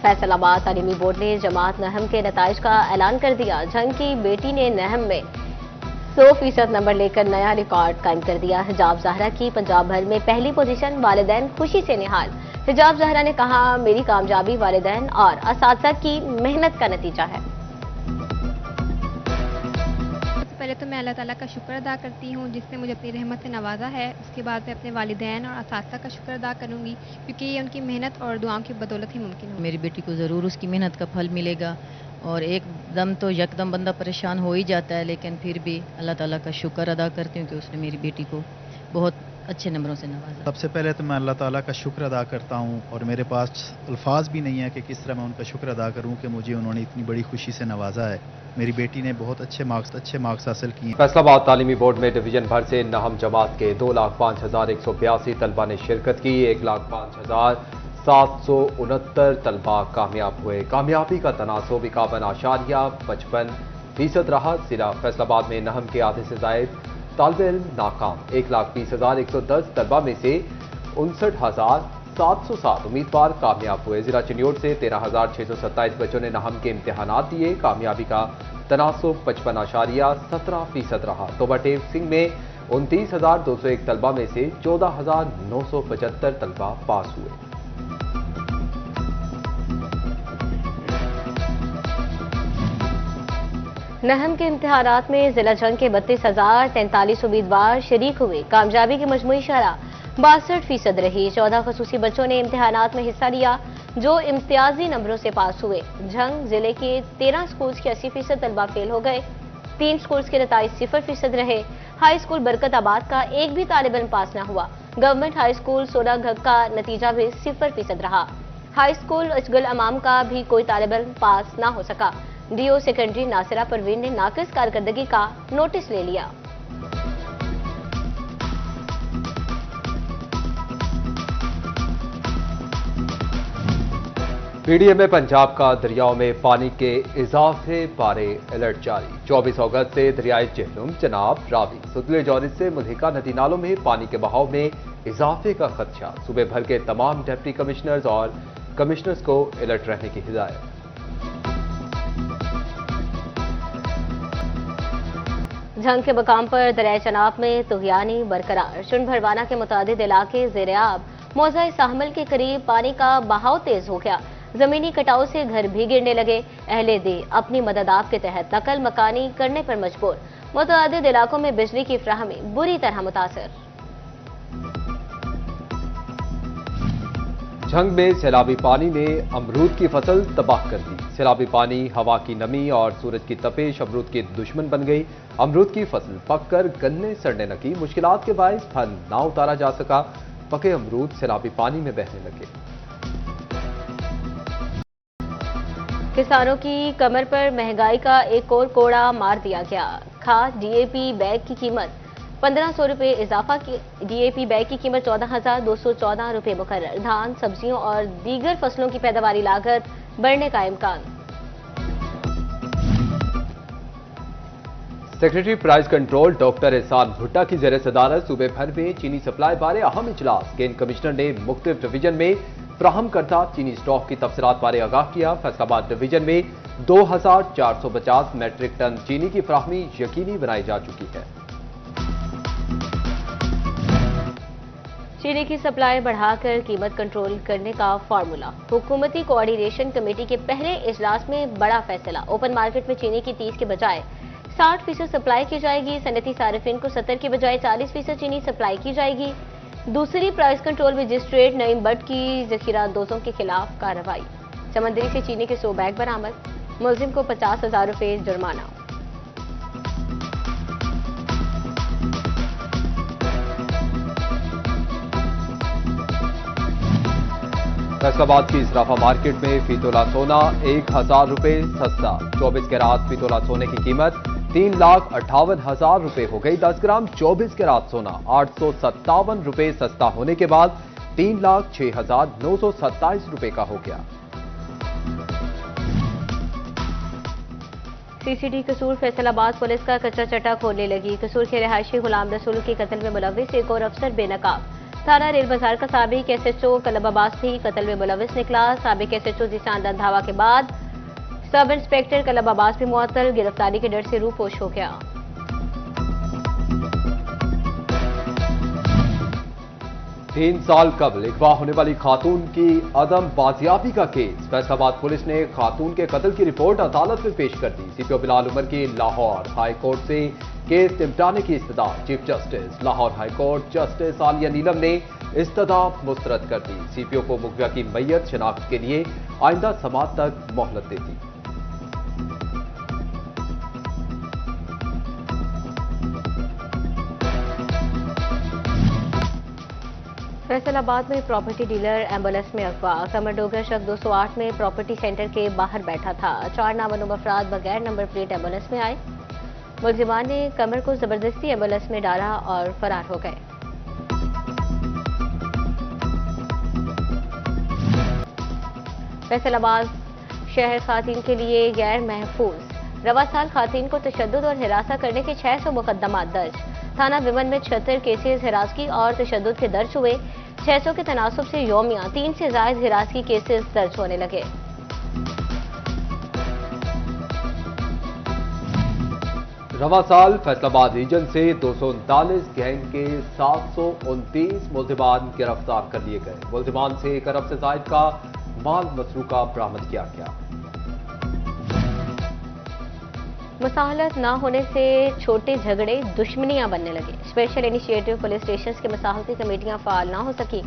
फैसल आबाद तालीमी बोर्ड ने जमात नहम के नताइज का ऐलान कर दिया। झंग की बेटी ने नहम में 100% नंबर लेकर नया रिकॉर्ड कायम कर दिया। हिजाब ज़हरा की पंजाब भर में पहली पोजीशन, वालिदैन खुशी से निहाल। हिजाब ज़हरा ने कहा, मेरी कामयाबी वालिदैन और असातिज़ा की मेहनत का नतीजा है। पहले तो मैं अल्लाह ताला का शुक्र अदा करती हूँ जिसने मुझे अपनी रहमत से नवाजा है। उसके बाद मैं अपने वालिदैन और असातिज़ा का शुक्र अदा करूँगी क्योंकि ये उनकी मेहनत और दुआओं की बदौलत ही मुमकिन है। मेरी बेटी को ज़रूर उसकी मेहनत का फल मिलेगा और एकदम तो यकदम बंदा परेशान हो ही जाता है, लेकिन फिर भी अल्लाह ताला का शुक्र अदा करती हूँ कि उसने मेरी बेटी को बहुत अच्छे नंबरों से नवाजा। सबसे पहले तो मैं अल्लाह ताला का शुक्र अदा करता हूँ और मेरे पास अल्फाज भी नहीं है कि किस तरह मैं उनका शुक्र अदा करूँ कि मुझे उन्होंने इतनी बड़ी खुशी से नवाजा है। मेरी बेटी ने बहुत अच्छे मार्क्स हासिल किए। फैसलाबाद तालीमी बोर्ड में डिवीजन भर से नहम जमात के 2,05,182 तलबा ने शिरकत की। 1,05,769 तलबा कामयाब हुए। कामयाबी का तनासुब 51.55% रहा। जिला फैसलाबाद में नहम के आधे से जायद तालिब इल्म नाकाम। 1,20,110 तलबा में से 59,707 उम्मीदवार कामयाब हुए। जिला चिन्योट से 13,627 बच्चों ने नहम के इम्तिहानात दिए। कामयाबी का तनासुब 55.17% रहा। तोबा टेप सिंह में 29,201 तलबा में से 14,975 तलबा पास हुए। नहम के इम्तिहानात में जिला जंग के 32,043 उम्मीदवार शरीक हुए। कामयाबी की मजमूई शरह 62% रही। 14 खसूसी बच्चों ने इम्तिहानात में हिस्सा लिया जो इम्तियाजी नंबरों से पास हुए। जंग जिले के 13 स्कूल्स के 80% तलबा फेल हो गए। 3 स्कूल्स के नताइज 0% रहे। हाई स्कूल बरकत आबाद का एक भी तालिब इल्म पास न हुआ। गवर्नमेंट हाई स्कूल सोनाघग का नतीजा भी 0% रहा। हाई स्कूल अजगल अमाम का भी कोई तालिब इल्म पास न हो सका। डीओ सेकेंडरी नासिरा परवीन ने नाकिस कारकर्दगी का नोटिस ले लिया। पीडीएम पंजाब का दरियाओं में पानी के इजाफे बारे अलर्ट जारी। 24 अगस्त से दरियाए जेहलुम, चनाब, रावी, सुतले जौरिस से मुल्हिका नदी नालों में पानी के बहाव में इजाफे का खदशा। सूबे भर के तमाम डिप्टी कमिश्नर्स और कमिश्नर्स को अलर्ट रहने की हिदायत। झंग के मकाम पर दरियाए चनाब में तुगयानी बरकरार। चुन भरवाना के मुतादिद इलाके ज़ेर-ए-आब। मौज़ा साहमल के करीब पानी का बहाव तेज हो गया। जमीनी कटाव से घर भी गिरने लगे। अहले दे अपनी मददात के तहत नकल मकानी करने पर मजबूर। मुतादिद इलाकों में बिजली की फराहमी बुरी तरह मुतासर। झंग में सैलाबी पानी ने अमरूद की फसल तबाह कर दी। सैलाबी पानी, हवा की नमी और सूरज की तपिश अमरूद के दुश्मन बन गई। अमरूद की फसल पककर गन्ने सड़ने लगी। मुश्किलात के बायस फल ना उतारा जा सका। पके अमरूद सैलाबी पानी में बहने लगे। किसानों की कमर पर महंगाई का एक और कोड़ा मार दिया गया। खाद डीएपी बैग की कीमत 1500 रुपये इजाफा की। डीएपी बैग की कीमत 14,214 रुपये मुकर्रर। धान, सब्जियों और दीगर फसलों की पैदावारी लागत बढ़ने का इम्कान। सेक्रेटरी प्राइस कंट्रोल डॉक्टर एहसान भुट्टा की ज़ेर सदारत सूबे भर में चीनी सप्लाई बारे अहम इजलास। गेंद कमिश्नर ने मुख्तलिफ डिवीजन में फ्राहम करता चीनी स्टॉक की तफसीलात बारे आगाह किया। फैसलाबाद डिवीजन में 2,450 मैट्रिक टन चीनी की फ्राहमी यकीनी बनाई जा चुकी है। चीनी की सप्लाई बढ़ाकर कीमत कंट्रोल करने का फार्मूला। हुकूमती कोऑर्डिनेशन कमेटी के पहले इजलास में बड़ा फैसला। ओपन मार्केट में चीनी की 30 के बजाय 60% सप्लाई की जाएगी। सनती सारिफिन को 70 के बजाय 40% चीनी सप्लाई की जाएगी। दूसरी price control magistrate Naeem but की जखीरा अंदोजों के खिलाफ कार्रवाई। समंदरी से चीनी के 100 बैग बरामद। मुलजिम को 50,000 रुपये जुर्माना। फैसलाबाद की सराफा मार्केट में फीतोला सोना 1,000 रुपये सस्ता। 24 कैरात फीतोला सोने की कीमत 3,58,000 रुपये हो गई। 10 ग्राम 24 कैरात सोना 857 रुपये सस्ता होने के बाद 3,06,927 रुपये का हो गया। सीसीडी कसूर फैसलाबाद पुलिस का कच्चा चट्टा खोलने लगी। कसूर के रिहायशी गुलाम रसूल के कत्ल में मुलव्विस एक और अफसर बेनकाब। थाना रेल बाजार का साबिक SHO कलब अब्बास भी कत्ल में मुलविस निकला। साबिक SHO जीशान रंधावा के बाद सब इंस्पेक्टर कलब अब्बास भी मुअत्तल, गिरफ्तारी के डर से रूपोश हो गया। तीन साल कबल अगवा होने वाली खातून की अदम बाजियाबी का केस। फैसलाबाद पुलिस ने खातून के कत्ल की रिपोर्ट अदालत में पेश कर दी। CPO बिलाल उमर की लाहौर हाई कोर्ट से केस निपटाने की इस्तदा। Chief justice Lahore high court justice Aliya Neelam ने इस्तदा मुस्तरद कर दी। CPO को मुखबिया की मैयत शनाख्त के लिए आइंदा समात तक मोहलत दे दी। फैसलाबाद में प्रॉपर्टी डीलर एम्बुलेंस में अगवा। कमर डोगर शख्स 208 में प्रॉपर्टी सेंटर के बाहर बैठा था। 4 नामालूम अफराद बगैर नंबर प्लेट एम्बुलेंस में आए। मुलजिमान ने कमर को जबरदस्ती एम्बुलेंस में डाला और फरार हो गए। फैसलाबाद शहर खातून के लिए गैर महफूज। रवा साल खातून को तशद्दुद और हिरासा करने के 600 मुकदमात दर्ज। थाना विमन में 76 केसेस हिरासगी और तशद्दुद के दर्ज हुए। 600 के तनासुब से यौमिया 3 से जायद हिरासगी केसेस दर्ज होने लगे। रवा साल फैसलाबाद रीजन से 239 गैंग के 729 मुल्जिमान गिरफ्तार कर लिए गए। मुल्जिमान से 1 अरब से जायद का माल मसरूका बरामद किया गया। मुसाहलत न होने से छोटे झगड़े दुश्मनियां बनने लगे। स्पेशल इनिशिएटिव पुलिस स्टेशन की मसाहलती कमेटियां फाल ना हो सकी।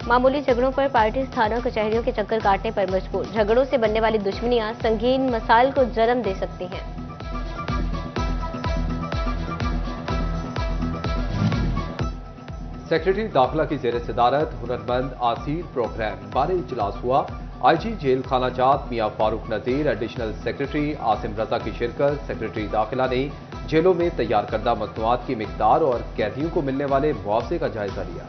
मामूली झगड़ों पर पार्टी थानों कचहरियों के चक्कर काटने पर मजबूर। झगड़ों से बनने वाली दुश्मनियां संगीन मसाइल को जन्म दे सकती हैं। सेक्रेटरी दाखिला की जेर सदारत हुनरमंद आसीर प्रोग्राम बारे इजलास हुआ। IG जेल खाना जात मियां फारूक नजीर, एडिशनल सेक्रेटरी आसिम रजा की शिरकत। सेक्रेटरी दाखिला ने जेलों में तैयार करदा मसनूआत की मिकदार और कैदियों को मिलने वाले मुआवजे का जायजा लिया।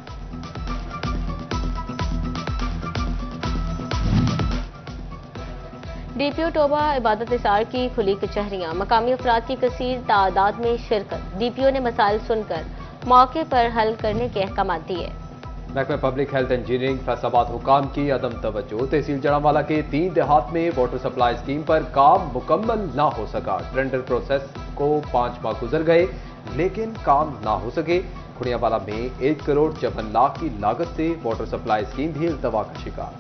DPO टोबा इबादत निसार की खुली कचहरियां। मकामी अफराद की कसीर तादाद में शिरकत। DPO ने मसाइल सुनकर मौके पर हल करने के अहकाम दिए। महकमा पब्लिक हेल्थ इंजीनियरिंग फैसलाबाद हुकाम की अदम तवज्जो। तहसील जड़ावाला के 3 देहात में वाटर सप्लाई स्कीम पर काम मुकम्मल ना हो सका। टेंडर प्रोसेस को 5 माह गुजर गए लेकिन काम ना हो सके। खुड़ियावाला में 1 करोड़ 54 लाख की लागत से वाटर सप्लाई स्कीम भी इल्तवा का शिकार।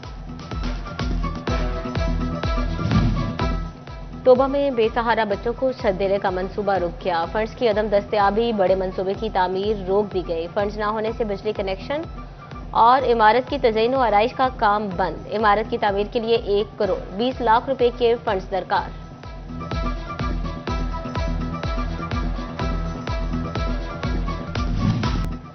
टोबा में बेसहारा बच्चों को छत देने का मंसूबा रुक गया। फंड्स की अदम दस्तयाबी, बड़े मंसूबे की तामीर रोक दी गई। फंड्स ना होने से बिजली कनेक्शन और इमारत की तज़यीन व आराइश का काम बंद। इमारत की तामीर के लिए 1 करोड़ 20 लाख रुपए के फंड्स दरकार।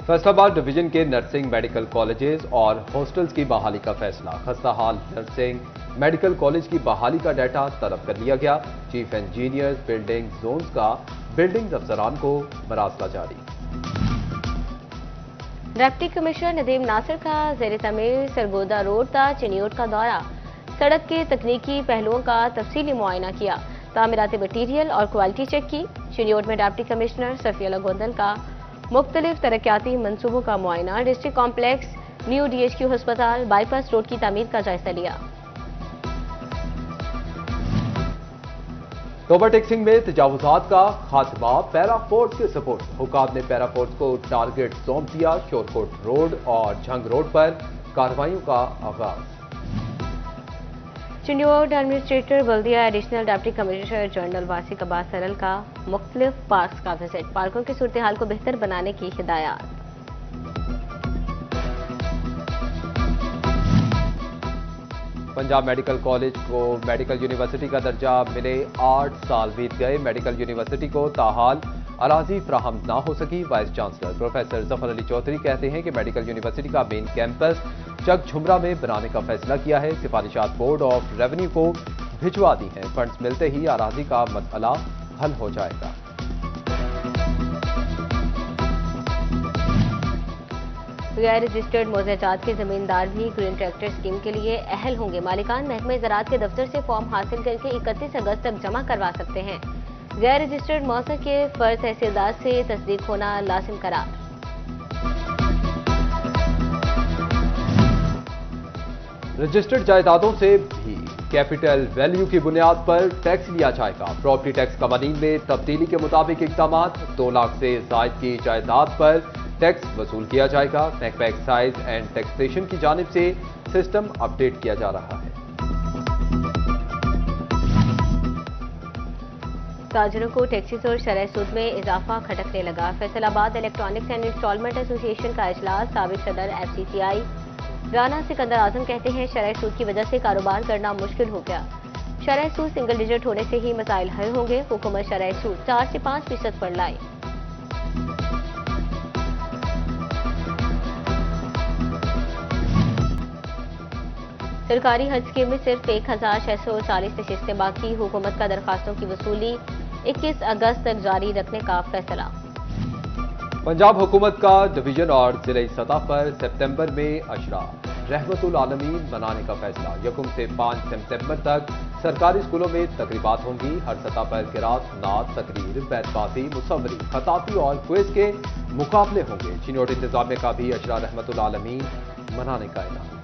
फैसलाबाद डिवीजन के नर्सिंग मेडिकल कॉलेजेस और हॉस्टल्स की बहाली का फैसला। खस्ताहाल नर्सिंग मेडिकल कॉलेज की बहाली का डाटा तलब कर लिया गया। चीफ इंजीनियर्स बिल्डिंग जोन्स का बिल्डिंग अफसरान को मरासला जारी। डिप्टी कमिश्नर नदीम नासिर का ज़ेर तमीर सरगोदा रोड ता चिनियोट का दौरा। सड़क के तकनीकी पहलुओं का तफसीली मुआयना किया। तामीराती मटीरियल और क्वालिटी चेक की। चिनियोट में डिप्टी कमिश्नर सफिया गोंदल का मुख्तलिफ तरक्याती मंसूबों का मुआयना। डिस्ट्रिक्ट कॉम्प्लेक्स, न्यू DHQ अस्पताल, बाईपास रोड की तामीर का जायजा लिया। टोबा टेक्सिंग में तजावुजात का खात्मा। पैरा फोर्स के सपोर्ट। हुकाम ने पैरा फोर्स को टारगेट सौंप दिया। शोरकोट रोड और झंग रोड पर कार्रवाइयों का आगाज। चिनियोट एडमिनिस्ट्रेटर बल्दिया additional deputy commissioner general वासिक Abbas सरल का मुख्तलिफ पार्क्स का विजिट। पार्कों की सूरत हाल को बेहतर बनाने की हिदायत। पंजाब मेडिकल कॉलेज को मेडिकल यूनिवर्सिटी का दर्जा मिले 8 साल बीत गए। मेडिकल यूनिवर्सिटी को ताहाल अराजी फ्राहम ना हो सकी। Vice chancellor professor Zafar Ali Chaudhry कहते हैं कि मेडिकल यूनिवर्सिटी का मेन कैंपस चक झुमरा में बनाने का फैसला किया है। सिफारिशात बोर्ड ऑफ रेवेन्यू को भिजवा दी हैं। फंड्स मिलते ही अराजी का मसला हल हो जाएगा। गैर रजिस्टर्ड मोज़ेजात के जमींदार भी ग्रीन ट्रैक्टर स्कीम के लिए अहल होंगे। मालिकान महकमे ज़राअत के दफ्तर से फॉर्म हासिल करके 31 अगस्त तक जमा करवा सकते हैं। गैर रजिस्टर्ड मौसर के फर्ज तहसीलदार से तस्दीक होना लाजिम करार। रजिस्टर्ड जायदादों से भी कैपिटल वैल्यू की बुनियाद पर टैक्स लिया जाएगा। प्रॉपर्टी टैक्स कवानीन में तब्दीली के मुताबिक इकदाम 2 लाख से जायद की जायदाद पर टैक्स वसूल किया जाएगा। महकमा एक्साइज एंड टैक्सेशन की जानिब से सिस्टम अपडेट किया जा रहा है। ताजरों को टैक्सेस और शरह सूद में इजाफा खटकने लगा। Faisalabad electronics and instalment association का इजलास। साबिक सदर FCCI राना सिकंदर आजम कहते हैं शरह सूद की वजह से कारोबार करना मुश्किल हो गया। शरह सूद सिंगल डिजिट होने से ही मसाइल हल होंगे। हुकूमत शरह सूद 4 से 5% पर लाए। सरकारी हज स्कीम में सिर्फ 1640 नशिस्तें बाकी। हुकूमत का दरखास्तों की वसूली 21 अगस्त तक जारी रखने का फैसला। पंजाब हुकूमत का डिवीजन और जिले सतह पर सितंबर में अशरा रहमतुल आलमीन मनाने का फैसला। 1 से 5 सितंबर तक सरकारी स्कूलों में तकरीबात होंगी। हर सतह पर किरात, नात, तकरीर, बैतबाजी, मुसव्वरी, खताती और क्विज के मुकाबले होंगे। चिनोट इंतजामिया का भी अशरा रहमतुल आलमीन मनाने का ऐलान।